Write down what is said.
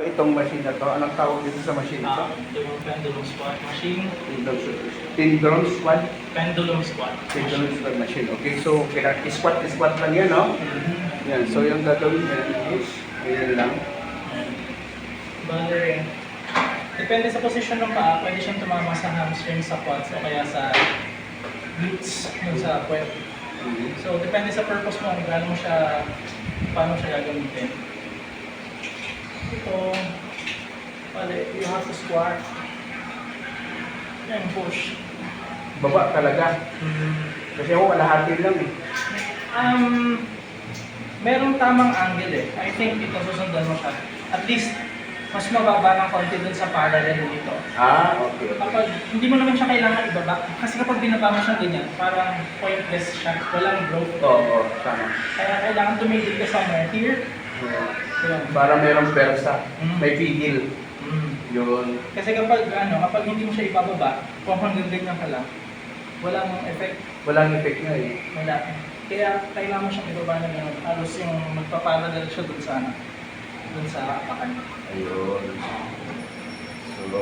Itong machine na to, anong tawag dito sa machine ito? Ito yung pendulum squat machine. Tendon squat? Pendulum squat. Pendulum squat machine. Okay, so squat lang yan, no? Yan, so yung gagawin yan is, ayan lang. Bale, depende sa posisyon ng paa, pwede siyang tumama sa hamstring, sa quads, o kaya sa glutes, yung sa puwet. So, depende sa purpose mo, kung gaano mo siya, paano siya gagamitin. Ito, bale, you have to squat. Yan, push. Baba talaga. Kasi ako kalahati lang eh. Merong tamang angle eh. I think ito susundan mo siya. At least, mas mababa ng konti dun sa parallel dito. Okay. Kapag hindi mo naman siya kailangan ibaba, kasi kapag binaba mo siya ganyan, parang pointless siya, walang growth. Oo, tama. Kaya kailangan tumigil ka somewhere here. Yun. Para merong persa, may pigil. Yun. Kasi kapag hindi mo siya ibababa, kung hanggang ganyan ka lang, walang effect. Walang effect na eh. Wala. Kaya kailangan mo siyang ibaba na gano'n. Halos yung magpaparallel siya dun sa apakan. Ayun. So,